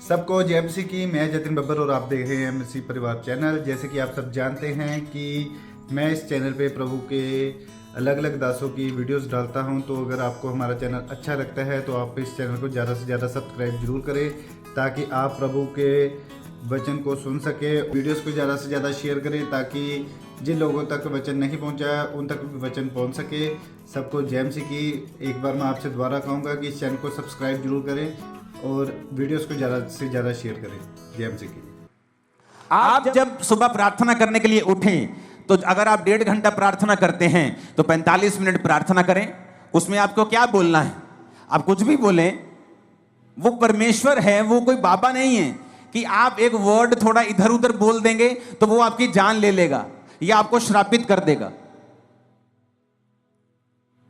सबको जय मसीह की। मैं जतिन बब्बर और आप देख रहे हैं मसीह परिवार चैनल। जैसे कि आप सब जानते हैं कि मैं इस चैनल पे प्रभु के अलग अलग दासों की वीडियोस डालता हूं, तो अगर आपको हमारा चैनल अच्छा लगता है तो आप इस चैनल को ज़्यादा से ज़्यादा सब्सक्राइब जरूर करें, ताकि आप प्रभु के वचन को सुन सके। वीडियोस को ज़्यादा से ज़्यादा शेयर करें ताकि जिन लोगों तक वचन नहीं पहुंचा उन तक भी वचन पहुंच सके। सबको जय मसीह की। एक बार मैं आपसे दोबारा कहूँगा कि इस चैनल को सब्सक्राइब जरूर करें और वीडियोस को ज़्यादा से ज़्यादा शेयर करें। जय मसीह की। आप जब सुबह प्रार्थना करने के लिए उठें तो अगर आप 1.5 घंटा प्रार्थना करते हैं तो 45 मिनट प्रार्थना करें। उसमें आपको क्या बोलना है? आप कुछ भी बोलें, वो परमेश्वर है, वो कोई बाबा नहीं है कि आप एक वर्ड थोड़ा इधर उधर बोल देंगे तो वो आपकी जान ले लेगा या आपको श्रापित कर देगा।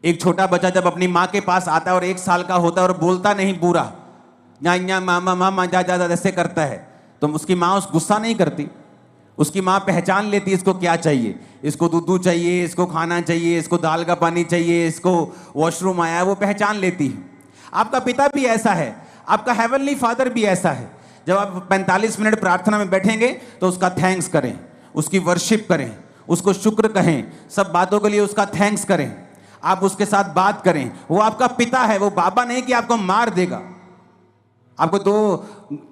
एक छोटा बच्चा जब अपनी माँ के पास आता है और 1 साल का होता है और बोलता नहीं पूरा, या मामा मामा जा जा ऐसे करता है, तो उसकी माँ उस गुस्सा नहीं करती। उसकी माँ पहचान लेती है इसको क्या चाहिए। इसको दूध चाहिए, इसको खाना चाहिए, इसको दाल का पानी चाहिए, इसको वॉशरूम आया है, वो पहचान लेती है। आपका पिता भी ऐसा है, आपका हेवनली फादर भी ऐसा है। जब आप 45 मिनट प्रार्थना में बैठेंगे तो उसका थैंक्स करें, उसकी वर्शिप करें, उसको शुक्र कहें, सब बातों के लिए उसका थैंक्स करें, आप उसके साथ बात करें। वो आपका पिता है, वो बाबा नहीं कि आपको मार देगा। आपको 2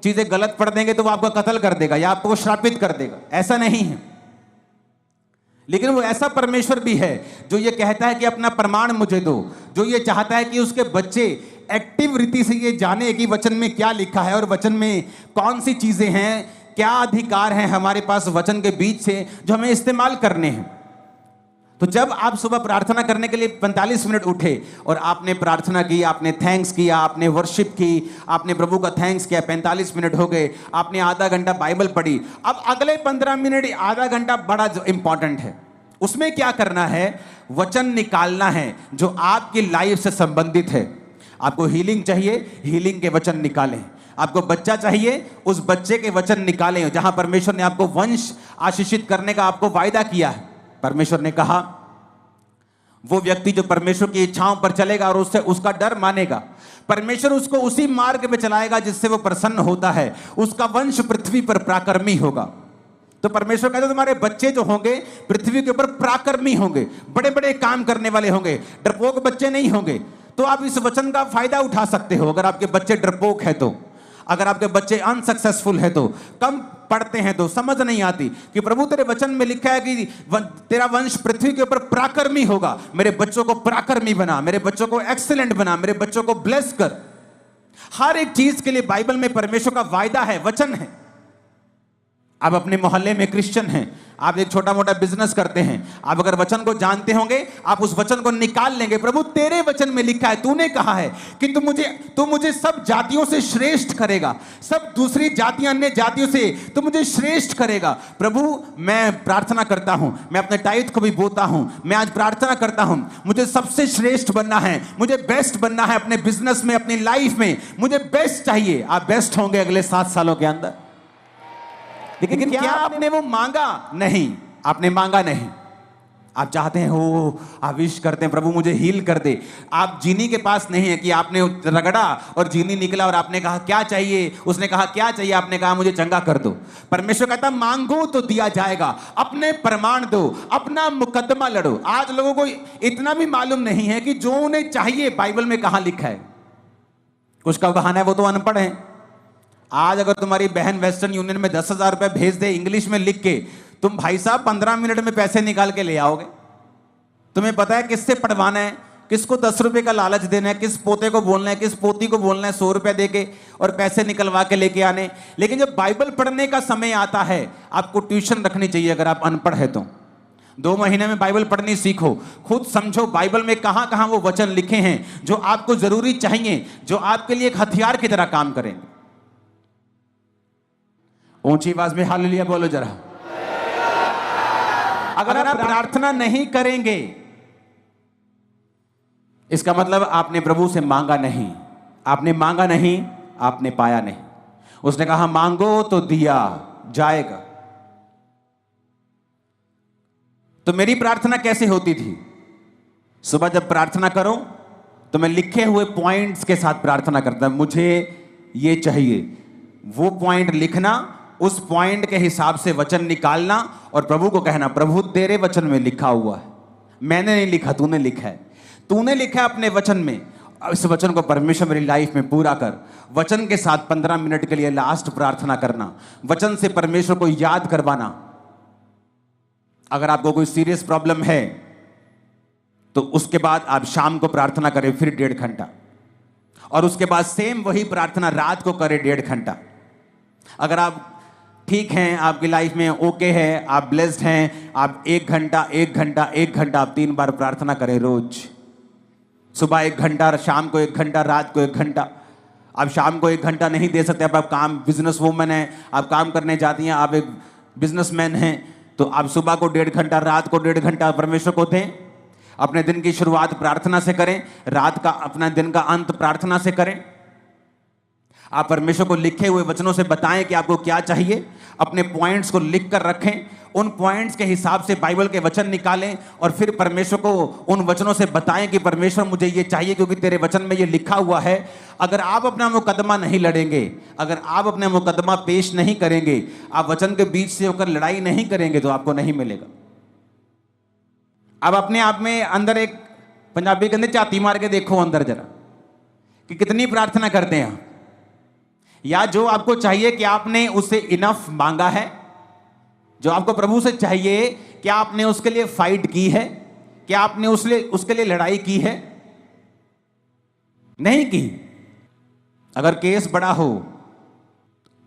चीजें गलत पढ़ देंगे तो वो आपको कत्ल कर देगा या आपको श्रापित कर देगा, ऐसा नहीं है। लेकिन वो ऐसा परमेश्वर भी है जो ये कहता है कि अपना प्रमाण मुझे दो, जो ये चाहता है कि उसके बच्चे एक्टिव रीति से ये जाने कि वचन में क्या लिखा है और वचन में कौन सी चीजें हैं, क्या अधिकार हैं हमारे पास वचन के बीच से जो हमें इस्तेमाल करने हैं। तो जब आप सुबह प्रार्थना करने के लिए 45 मिनट उठे और आपने प्रार्थना की, आपने थैंक्स किया, आपने वर्शिप की, आपने प्रभु का थैंक्स किया, 45 मिनट हो गए, आपने आधा घंटा बाइबल पढ़ी। अब अगले 15 मिनट, आधा घंटा बड़ा इंपॉर्टेंट है। उसमें क्या करना है? वचन निकालना है जो आपकी लाइफ से संबंधित है। आपको हीलिंग चाहिए, हीलिंग के वचन निकालें। आपको बच्चा चाहिए, उस बच्चे के वचन निकालें। जहां परमेश्वर ने आपको वंश आशीषित करने का आपको वायदा किया है, परमेश्वर ने कहा वो व्यक्ति जो परमेश्वर की इच्छाओं पर चलेगा और उससे उसका डर मानेगा, परमेश्वर उसको उसी मार्ग पे चलाएगा जिससे वो प्रसन्न होता है, उसका वंश पृथ्वी पर पराक्रमी होगा। तो परमेश्वर कहते तुम्हारे बच्चे जो होंगे पृथ्वी के ऊपर पराक्रमी होंगे, बड़े बड़े काम करने वाले होंगे, डरपोक बच्चे नहीं होंगे। तो आप इस वचन का फायदा उठा सकते हो। अगर आपके बच्चे डरपोक है तो, अगर आपके बच्चे अनसक्सेसफुल है तो, कम पढ़ते हैं तो, समझ नहीं आती कि प्रभु तेरे वचन में लिखा है कि तेरा वंश पृथ्वी के ऊपर पराक्रमी होगा, मेरे बच्चों को पराक्रमी बना, मेरे बच्चों को एक्सीलेंट बना, मेरे बच्चों को ब्लेस कर। हर एक चीज के लिए बाइबल में परमेश्वर का वायदा है, वचन है। आप अपने मोहल्ले में क्रिश्चियन हैं, आप एक छोटा मोटा बिजनेस करते हैं, आप अगर वचन को जानते होंगे आप उस वचन को निकाल लेंगे। प्रभु तेरे वचन में लिखा है, तूने कहा है कि तू मुझे सब जातियों से श्रेष्ठ करेगा, सब दूसरी जातियां अन्य जातियों से तू मुझे श्रेष्ठ करेगा। प्रभु मैं प्रार्थना करता हूं, मैं अपने टाइट को भी बोता हूं, मैं आज प्रार्थना करता हूं, मुझे सबसे श्रेष्ठ बनना है, मुझे बेस्ट बनना है अपने बिजनेस में, अपनी लाइफ में मुझे बेस्ट चाहिए। आप बेस्ट होंगे अगले 7 सालों के अंदर। लेकिन क्या आपने वो मांगा? नहीं, आपने मांगा नहीं। आप चाहते हैं, हो आप विश करते हैं प्रभु मुझे हील कर दे। आप जीनी के पास नहीं है कि आपने रगड़ा और जीनी निकला और आपने कहा क्या चाहिए, उसने कहा क्या चाहिए, आपने कहा मुझे चंगा कर दो। परमेश्वर कहता मांगो तो दिया जाएगा, अपने प्रमाण दो, अपना मुकदमा लड़ो। आज लोगों को इतना भी मालूम नहीं है कि जो उन्हें चाहिए बाइबल में कहां लिखा है। कुछ का बहाना है वो तो अनपढ़ है। आज अगर तुम्हारी बहन वेस्टर्न यूनियन में 10,000 रुपए भेज दे इंग्लिश में लिख के, तुम भाई साहब 15 मिनट में पैसे निकाल के ले आओगे। तुम्हें पता है किससे पढ़वाना है, किसको 10 रुपए का लालच देना है, किस पोते को बोलना है, किस पोती को बोलना है 100 रुपए देके और पैसे निकलवा के लेके आने। लेकिन जब बाइबल पढ़ने का समय आता है, आपको ट्यूशन रखनी चाहिए। अगर आप अनपढ़ है तो 2 महीने में बाइबल पढ़नी सीखो, खुद समझो बाइबल में कहां कहां वो वचन लिखे हैं जो आपको जरूरी चाहिए, जो आपके लिए एक हथियार की तरह काम करेंगे। ऊंची आवाज में हालेलुया बोलो जरा। अगर आप प्रार्थना नहीं करेंगे इसका मतलब आपने प्रभु से मांगा नहीं, आपने मांगा नहीं, आपने पाया नहीं। उसने कहा मांगो तो दिया जाएगा। तो मेरी प्रार्थना कैसे होती थी? सुबह जब प्रार्थना करो तो मैं लिखे हुए पॉइंट्स के साथ प्रार्थना करता, मुझे ये चाहिए, वो पॉइंट लिखना, उस पॉइंट के हिसाब से वचन निकालना और प्रभु को कहना, प्रभु तेरे वचन में लिखा हुआ है, मैंने नहीं लिखा, तूने लिखा है, तूने लिखा है अपने वचन में, इस वचन को परमेश्वर मेरी लाइफ में पूरा कर। वचन के साथ 15 मिनट के लिए लास्ट प्रार्थना करना, वचन से परमेश्वर को याद करवाना। अगर आपको कोई सीरियस प्रॉब्लम है तो उसके बाद आप शाम को प्रार्थना करें फिर 1.5 घंटा, और उसके बाद सेम वही प्रार्थना रात को करें 1.5 घंटा। अगर आप ठीक हैं, आपकी लाइफ में ओके है, आप ब्लेस्ड हैं, आप 1 घंटा 1 घंटा 1 घंटा आप 3 बार प्रार्थना करें रोज। सुबह 1 घंटा, शाम को 1 घंटा, रात को 1 घंटा। आप शाम को 1 घंटा नहीं दे सकते, आप काम, बिजनेस वूमन है, आप काम करने जाती हैं, आप एक बिजनेसमैन हैं, तो आप सुबह को 1.5 घंटा, रात को 1.5 घंटा परमेश्वर को दें। अपने दिन की शुरुआत प्रार्थना से करें, रात का अपना दिन का अंत प्रार्थना से करें। आप परमेश्वर को लिखे हुए वचनों से बताएं कि आपको क्या चाहिए, अपने पॉइंट्स को लिख कर रखें, उन पॉइंट्स के हिसाब से बाइबल के वचन निकालें और फिर परमेश्वर को उन वचनों से बताएं कि परमेश्वर मुझे ये चाहिए क्योंकि तेरे वचन में ये लिखा हुआ है। अगर आप अपना मुकदमा नहीं लड़ेंगे, अगर आप अपना मुकदमा पेश नहीं करेंगे, आप वचन के बीच से होकर लड़ाई नहीं करेंगे तो आपको नहीं मिलेगा। अब अपने आप में अंदर एक, पंजाबी के अंदर झाती मार के देखो अंदर जरा कि कितनी प्रार्थना करते हैं आप, या जो आपको चाहिए कि आपने उससे इनफ मांगा है, जो आपको प्रभु से चाहिए क्या आपने उसके लिए फाइट की है, क्या आपने उसके लिए लड़ाई की है? नहीं की। अगर केस बड़ा हो,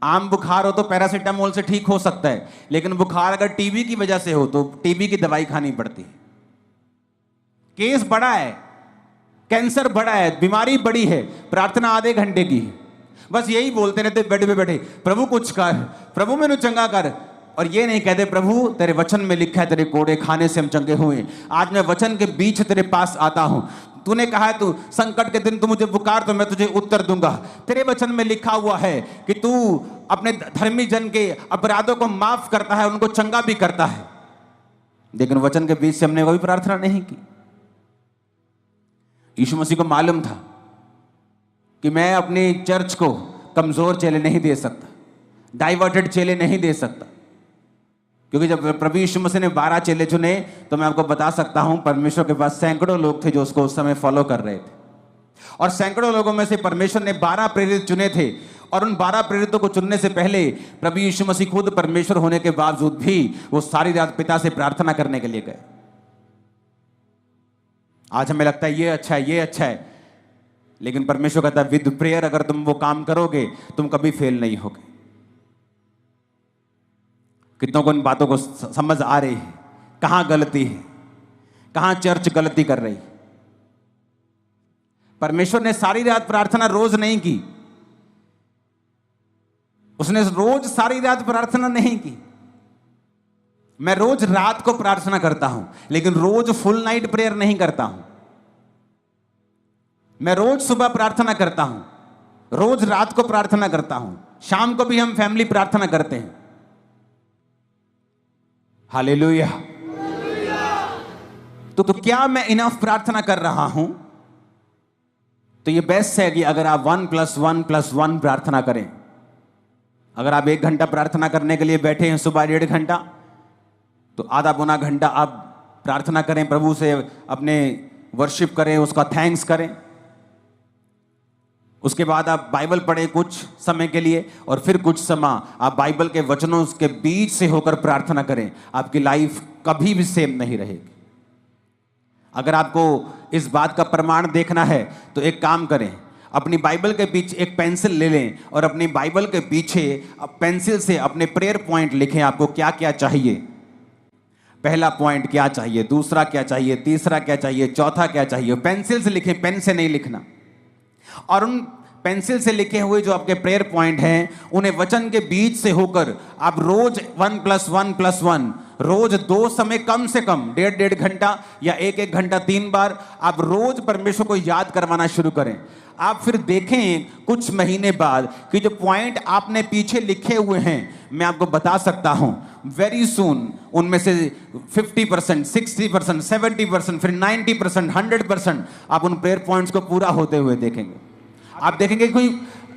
आम बुखार हो तो पैरासीटामोल से ठीक हो सकता है, लेकिन बुखार अगर टीबी की वजह से हो तो टीबी की दवाई खानी पड़ती है। केस बड़ा है, कैंसर बड़ा है, बीमारी बड़ी है, प्रार्थना आधे घंटे की है, बस यही बोलते रहते बेड पे बैठे, प्रभु कुछ कर, प्रभु मैंने चंगा कर, और ये नहीं कहते प्रभु तेरे वचन में लिखा है तेरे कोड़े खाने से हम चंगे हुए। आज मैं वचन के बीच तेरे पास आता हूं, तूने कहा है तू संकट के दिन तू मुझे पुकार तो मैं तुझे उत्तर दूंगा। तेरे वचन में लिखा हुआ है कि तू अपने धर्मी जन के अपराधों को माफ करता है, उनको चंगा भी करता है, लेकिन वचन के बीच से हमने कोई प्रार्थना नहीं की। यीशु मसीह को मालूम था कि मैं अपनी चर्च को कमजोर चेले नहीं दे सकता, डाइवर्टेड चेले नहीं दे सकता, क्योंकि जब प्रभु यीशु मसीह ने 12 चेले चुने तो मैं आपको बता सकता हूं परमेश्वर के पास सैकड़ों लोग थे जो उसको उस समय फॉलो कर रहे थे, और सैकड़ों लोगों में से परमेश्वर ने 12 प्रेरित चुने थे, और उन 12 प्रेरितों को चुनने से पहले प्रभु यीशु मसीह खुद परमेश्वर होने के बावजूद भी वो सारी रात पिता से प्रार्थना करने के लिए गए। आज हमें लगता है ये अच्छा है, ये अच्छा है, लेकिन परमेश्वर कहता है विद प्रेयर अगर तुम वो काम करोगे तुम कभी फेल नहीं होगे। कितनों को इन बातों को समझ आ रही है, कहां गलती है, कहां चर्च गलती कर रही। परमेश्वर ने सारी रात प्रार्थना रोज नहीं की, उसने रोज सारी रात प्रार्थना नहीं की। मैं रोज रात को प्रार्थना करता हूं, लेकिन रोज फुल नाइट प्रेयर नहीं करता हूं। मैं रोज सुबह प्रार्थना करता हूं, रोज रात को प्रार्थना करता हूं, शाम को भी हम फैमिली प्रार्थना करते हैं। हालेलुया। तो क्या मैं इनफ प्रार्थना कर रहा हूं? तो ये बेस्ट है कि अगर आप 1+1+1 प्रार्थना करें। अगर आप 1 घंटा प्रार्थना करने के लिए बैठे हैं सुबह 1.5 घंटा, तो आधा पौना घंटा आप प्रार्थना करें, प्रभु से अपने वर्शिप करें, उसका थैंक्स करें। उसके बाद आप बाइबल पढ़ें कुछ समय के लिए, और फिर कुछ समय आप बाइबल के वचनों के बीच से होकर प्रार्थना करें। आपकी लाइफ कभी भी सेम नहीं रहेगी। अगर आपको इस बात का प्रमाण देखना है तो एक काम करें, अपनी बाइबल के पीछे एक पेंसिल ले लें और अपनी बाइबल के पीछे पेंसिल से अपने प्रेयर पॉइंट लिखें, आपको क्या क्या चाहिए। पहला पॉइंट क्या चाहिए, दूसरा क्या चाहिए, तीसरा क्या चाहिए, चौथा क्या चाहिए। पेंसिल से लिखें, पेन से नहीं लिखना। और उन पेंसिल से लिखे हुए जो आपके प्रेयर पॉइंट हैं, उन्हें वचन के बीच से होकर आप रोज 1+1+1 रोज 2 समय कम से कम 1.5 घंटा या 1 घंटा 3 बार आप रोज परमेश्वर को याद करवाना शुरू करें। आप फिर देखें कुछ महीने बाद कि जो पॉइंट आपने पीछे लिखे हुए हैं, मैं आपको बता सकता हूं वेरी सून उनमें से 50%, 60%, 70%, फिर 90%, 100% आप उन प्रेयर पॉइंट्स को पूरा होते हुए देखेंगे। आप देखेंगे कोई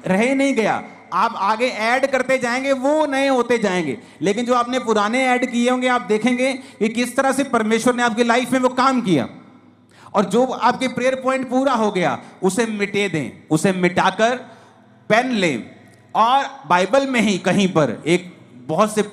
रह नहीं गया। आप आगे ऐड करते जाएंगे, वो नए होते जाएंगे। लेकिन जो आपने पुराने ऐड किए होंगे, आप देखेंगे कि किस तरह से परमेश्वर ने आपकी लाइफ में वो काम किया। और जो आपके प्रेयर पॉइंट पूरा हो गया, उसे मिटे दें, उसे मिटाकर पेन लें और बाइबल में ही कहीं पर एक बहुत से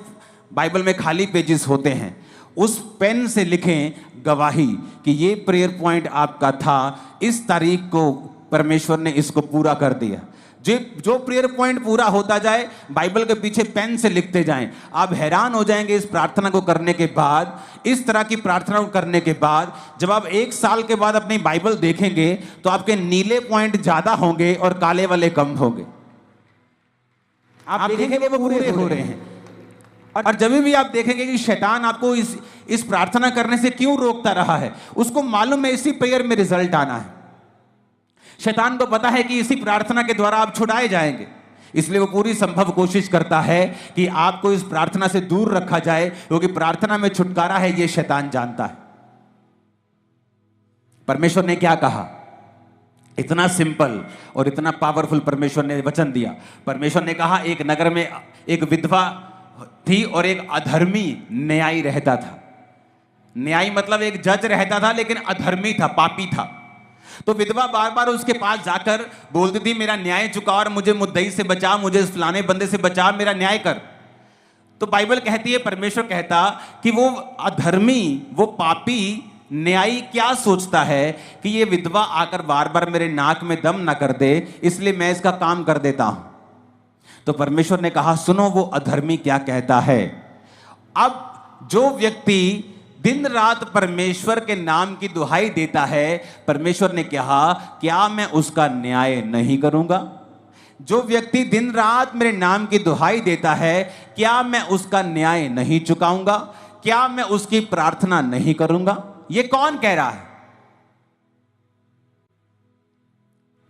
बाइबल में खाली पेजेस होते हैं, उस पेन से लिखें गवाही कि ये प्रेयर पॉइंट आपका था, इस तारीख को परमेश्वर ने इसको पूरा कर दिया। जो प्रेयर पॉइंट पूरा होता जाए, बाइबल के पीछे पेन से लिखते जाएं। आप हैरान हो जाएंगे इस प्रार्थना को करने के बाद, इस तरह की प्रार्थना को करने के बाद, जब आप 1 साल के बाद अपनी बाइबल देखेंगे तो आपके नीले पॉइंट ज्यादा होंगे और काले वाले कम होंगे। आप देखेंगे वो पूरे हो रहे हैं। और जब भी आप देखेंगे कि शैतान आपको इस प्रार्थना करने से क्यों रोकता रहा है, उसको मालूम है इसी प्रेयर में रिजल्ट आना है। शैतान को पता है कि इसी प्रार्थना के द्वारा आप छुड़ाए जाएंगे, इसलिए वो पूरी संभव कोशिश करता है कि आपको इस प्रार्थना से दूर रखा जाए, क्योंकि प्रार्थना में छुटकारा है, ये शैतान जानता है। परमेश्वर ने क्या कहा? इतना सिंपल और इतना पावरफुल परमेश्वर ने वचन दिया। परमेश्वर ने कहा, एक नगर में एक विधवा थी और एक अधर्मी न्यायी रहता था। न्यायी मतलब एक जज रहता था, लेकिन अधर्मी था, पापी था। तो विधवा बार बार उसके पास जाकर बोलती थी, मेरा न्याय चुका और मुझे मुद्दई से बचा, मुझे फलाने बंदे से बचा, मेरा न्याय कर। तो बाइबल कहती है, परमेश्वर कहता कि वो अधर्मी, वो पापी न्यायी क्या सोचता है कि ये विधवा आकर बार बार मेरे नाक में दम ना कर दे, इसलिए मैं इसका काम कर देता हूं। तो परमेश्वर ने कहा, सुनो वो अधर्मी क्या कहता है। अब जो व्यक्ति दिन रात परमेश्वर के नाम की दुहाई देता है, परमेश्वर ने कहा, क्या मैं उसका न्याय नहीं करूंगा? जो व्यक्ति दिन रात मेरे नाम की दुहाई देता है, क्या मैं उसका न्याय नहीं चुकाऊंगा? क्या मैं उसकी प्रार्थना नहीं करूंगा? ये कौन कह रहा है?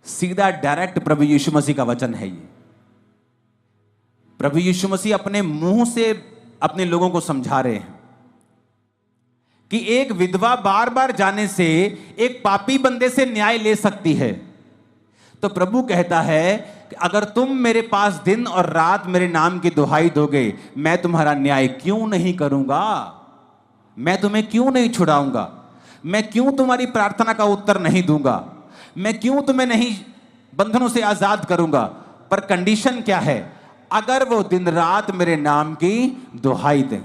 सीधा डायरेक्ट प्रभु यीशु मसीह का वचन है ये। प्रभु यीशु मसीह अपने मुंह से अपने लोगों को समझा रहे हैं कि एक विधवा बार बार जाने से एक पापी बंदे से न्याय ले सकती है। तो प्रभु कहता है कि अगर तुम मेरे पास दिन और रात मेरे नाम की दुहाई दोगे, मैं तुम्हारा न्याय क्यों नहीं करूंगा? मैं तुम्हें क्यों नहीं छुड़ाऊंगा? मैं क्यों तुम्हारी प्रार्थना का उत्तर नहीं दूंगा? मैं क्यों तुम्हें नहीं बंधनों से आजाद करूंगा? पर कंडीशन क्या है? अगर वो दिन रात मेरे नाम की दुहाई दें।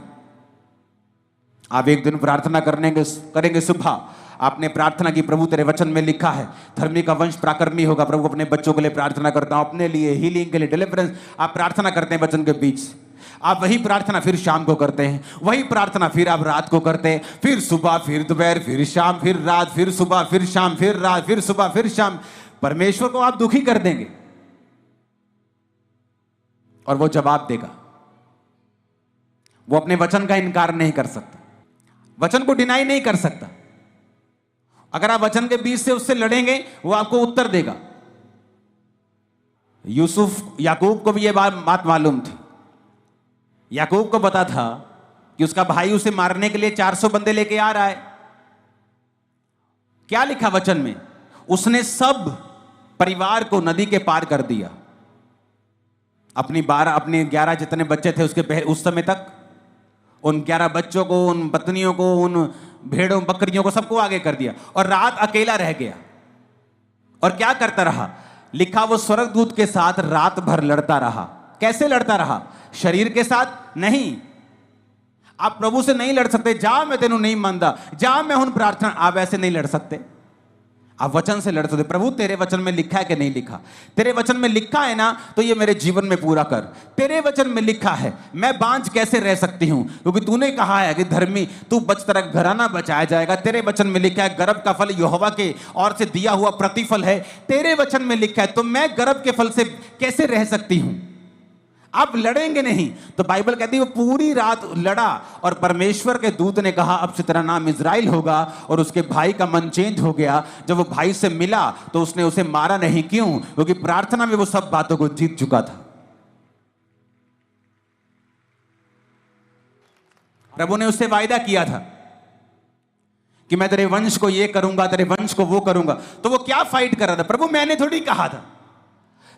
आप एक दिन प्रार्थना करेंगे सुबह, आपने प्रार्थना की, प्रभु तेरे वचन में लिखा है धर्मी का वंश पराक्रमी होगा। प्रभु अपने बच्चों के लिए प्रार्थना करता हूं, अपने लिए हीलिंग के लिए, डिलीवरेंस। आप प्रार्थना करते हैं वचन के बीच, आप वही प्रार्थना फिर शाम को करते हैं, वही प्रार्थना फिर आप रात को करते हैं, फिर सुबह, फिर दोपहर, फिर शाम, फिर रात, फिर सुबह, फिर शाम, फिर रात, फिर सुबह, फिर शाम। परमेश्वर को आप दुखी कर देंगे और वो जवाब देगा। वो अपने वचन का इनकार नहीं कर सकता, वचन को डिनाई नहीं कर सकता। अगर आप वचन के बीच से उससे लड़ेंगे, वो आपको उत्तर देगा। याकूब को भी यह बात मालूम थी। याकूब को पता था कि उसका भाई उसे मारने के लिए 400 बंदे लेके आ रहा है। क्या लिखा वचन में? उसने सब परिवार को नदी के पार कर दिया। अपने 11 जितने बच्चे थे उसके उस समय तक, उन 11 बच्चों को, उन पत्नियों को, उन भेड़ों बकरियों को, सबको आगे कर दिया और रात अकेला रह गया। और क्या करता रहा? लिखा वो स्वर्गदूत के साथ रात भर लड़ता रहा। कैसे लड़ता रहा? शरीर के साथ नहीं। आप प्रभु से नहीं लड़ सकते, जा मैं तेनू नहीं मानता, जा मैं हूं प्रार्थना, आप ऐसे नहीं लड़ सकते। आप वचन से लड़ सकते। प्रभु तेरे वचन में लिखा है कि नहीं लिखा? तेरे वचन में लिखा है ना, तो ये मेरे जीवन में पूरा कर। तेरे वचन में लिखा है, मैं बांझ कैसे रह सकती हूं? क्योंकि तूने कहा है कि धर्मी तू बच, तेरा घराना बचाया जाएगा। तेरे वचन में लिखा है गर्भ का फल यहोवा के और से दिया हुआ प्रतिफल है। तेरे वचन में लिखा है, तो मैं गर्भ के फल से कैसे रह सकती हूं? आप लड़ेंगे नहीं। तो बाइबल कहती है वो पूरी रात लड़ा और परमेश्वर के दूत ने कहा अब से तेरा नाम इज़राइल होगा। और उसके भाई का मन चेंज हो गया। जब वो भाई से मिला तो उसने उसे मारा नहीं। क्यों? क्योंकि प्रार्थना में वो सब बातों को जीत चुका था। प्रभु ने उससे वायदा किया था कि मैं तेरे वंश को ये करूंगा, तेरे वंश को वो करूंगा। तो वो क्या फाइट कर रहा था? प्रभु मैंने थोड़ी कहा था,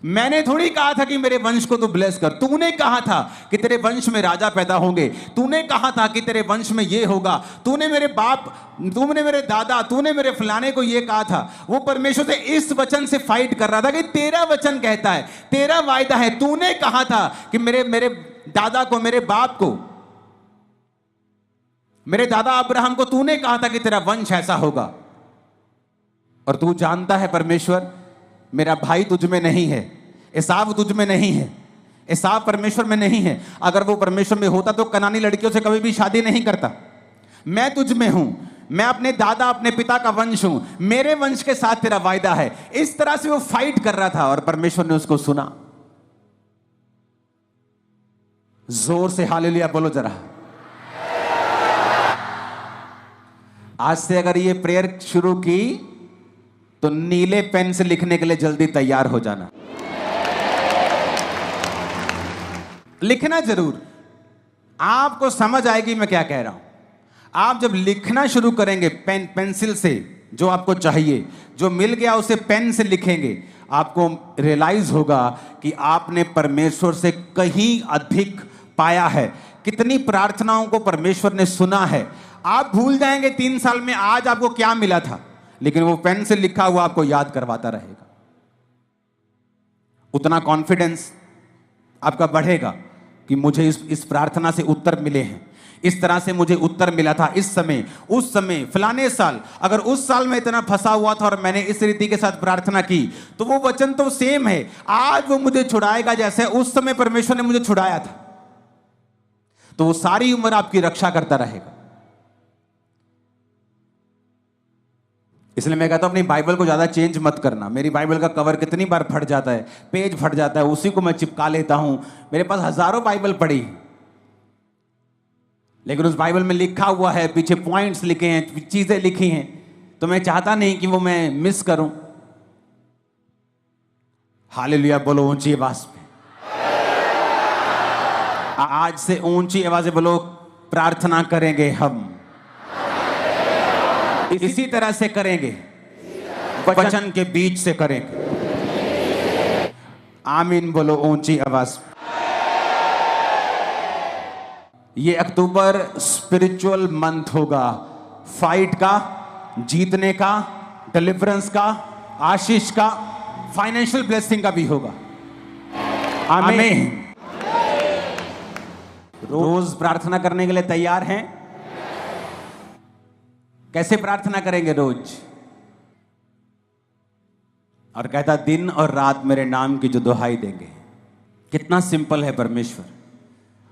मैंने थोड़ी कहा था कि मेरे वंश को तू ब्लेस कर। तूने कहा था कि तेरे वंश में राजा पैदा होंगे। तूने कहा था कि तेरे वंश में ये होगा। तूने मेरे बाप, तूने मेरे दादा, तूने मेरे फलाने को ये कहा था। वो परमेश्वर से इस वचन से फाइट कर रहा था कि तेरा वचन कहता है, तेरा वायदा है। तूने कहा था कि मेरे दादा को, मेरे बाप को, मेरे दादा अब्राहम को तूने कहा था कि तेरा वंश ऐसा होगा। और तू जानता है परमेश्वर, मेरा भाई तुझ में नहीं है, एसाव तुझ में नहीं है, एसाव परमेश्वर में नहीं है। अगर वो परमेश्वर में होता तो कनानी लड़कियों से कभी भी शादी नहीं करता। मैं तुझ में हूं, मैं अपने दादा, अपने पिता का वंश हूं, मेरे वंश के साथ तेरा वायदा है। इस तरह से वो फाइट कर रहा था और परमेश्वर ने उसको सुना। जोर से हालेलुया बोलो जरा। आज से अगर ये प्रेयर शुरू की तो नीले पेन से लिखने के लिए जल्दी तैयार हो जाना। लिखना जरूर, आपको समझ आएगी मैं क्या कह रहा हूं। आप जब लिखना शुरू करेंगे पेंसिल से, जो आपको चाहिए, जो मिल गया उसे पेन से लिखेंगे, आपको रियलाइज होगा कि आपने परमेश्वर से कहीं अधिक पाया है। कितनी प्रार्थनाओं को परमेश्वर ने सुना है। आप भूल जाएंगे 3 साल में आज आपको क्या मिला था, लेकिन वो पेन से लिखा हुआ आपको याद करवाता रहेगा। उतना कॉन्फिडेंस आपका बढ़ेगा कि मुझे इस प्रार्थना से उत्तर मिले हैं, इस तरह से मुझे उत्तर मिला था इस समय, उस समय, फलाने साल। अगर उस साल में इतना फंसा हुआ था और मैंने इस रीति के साथ प्रार्थना की, तो वो वचन तो सेम है। आज वो मुझे छुड़ाएगा जैसे उस समय परमेश्वर ने मुझे छुड़ाया था। तो वो सारी उम्र आपकी रक्षा करता रहेगा। इसलिए मैं कहता हूं अपनी बाइबल को ज्यादा चेंज मत करना। मेरी बाइबल का कवर कितनी बार फट जाता है, पेज फट जाता है, उसी को मैं चिपका लेता हूं। मेरे पास हजारों बाइबल पड़ी, लेकिन उस बाइबल में लिखा हुआ है, पीछे पॉइंट्स लिखे हैं, चीजें लिखी हैं, तो मैं चाहता नहीं कि वो मैं मिस करूं। हालेलुया बोलो ऊंची आवाज में। आज से ऊंची आवाज से बोलो, प्रार्थना करेंगे हम, इसी तरह से करेंगे, वचन के बीच से करेंगे। आमीन बोलो ऊंची आवाज। ये अक्टूबर स्पिरिचुअल मंथ होगा, फाइट का, जीतने का, डिलीवरेंस का, आशीष का, फाइनेंशियल ब्लेसिंग का भी होगा। आमीन। रोज प्रार्थना करने के लिए तैयार हैं? कैसे प्रार्थना करेंगे रोज? और कहता दिन और रात मेरे नाम की जो दुहाई देंगे। कितना सिंपल है परमेश्वर।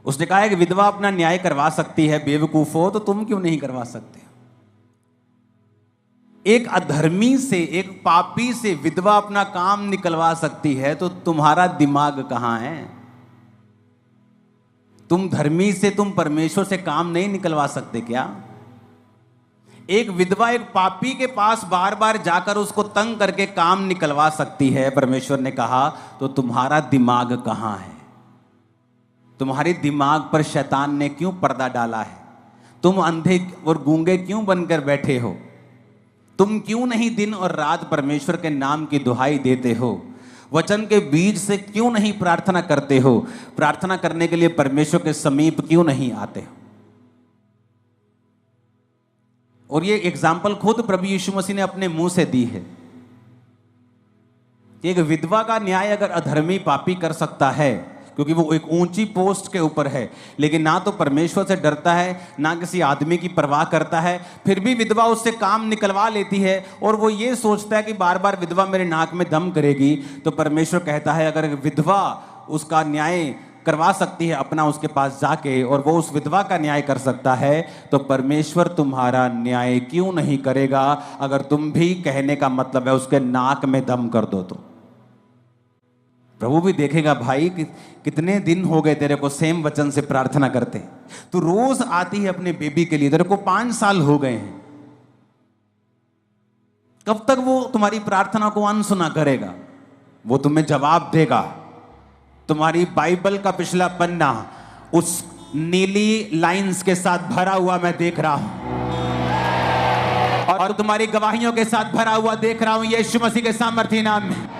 उसने कहा है कि विधवा अपना न्याय करवा सकती है, बेवकूफ हो तो तुम क्यों नहीं करवा सकते? एक अधर्मी से, एक पापी से विधवा अपना काम निकलवा सकती है, तो तुम्हारा दिमाग कहां है? तुम धर्मी से, तुम परमेश्वर से काम नहीं निकलवा सकते क्या? एक विधवा एक पापी के पास बार बार जाकर उसको तंग करके काम निकलवा सकती है, परमेश्वर ने कहा, तो तुम्हारा दिमाग कहां है? तुम्हारे दिमाग पर शैतान ने क्यों पर्दा डाला है? तुम अंधे और गूंगे क्यों बनकर बैठे हो? तुम क्यों नहीं दिन और रात परमेश्वर के नाम की दुहाई देते हो? वचन के बीज से क्यों नहीं प्रार्थना करते हो? प्रार्थना करने के लिए परमेश्वर के समीप क्यों नहीं आते हो? और ये एग्जाम्पल खुद प्रभु यीशु मसीह ने अपने मुंह से दी है कि एक विधवा का न्याय अगर अधर्मी पापी कर सकता है, क्योंकि वो एक ऊंची पोस्ट के ऊपर है, लेकिन ना तो परमेश्वर से डरता है, ना किसी आदमी की परवाह करता है, फिर भी विधवा उससे काम निकलवा लेती है और वो ये सोचता है कि बार बार विधवा मेरे नाक में दम करेगी, तो परमेश्वर कहता है अगर विधवा उसका न्याय करवा सकती है अपना उसके पास जाके, और वो उस विधवा का न्याय कर सकता है, तो परमेश्वर तुम्हारा न्याय क्यों नहीं करेगा? अगर तुम भी कहने का मतलब है उसके नाक में दम कर दो तो प्रभु भी देखेगा, भाई कितने दिन हो गए तेरे को सेम वचन से प्रार्थना करते, तू रोज आती है अपने बेबी के लिए, तेरे को 5 साल हो गए हैं, कब तक वो तुम्हारी प्रार्थना को अनसुना करेगा? वो तुम्हें जवाब देगा। तुम्हारी बाइबल का पिछला पन्ना उस नीली लाइंस के साथ भरा हुआ मैं देख रहा हूं, और तुम्हारी गवाहियों के साथ भरा हुआ देख रहा हूं, यीशु मसीह के सामर्थी नाम में।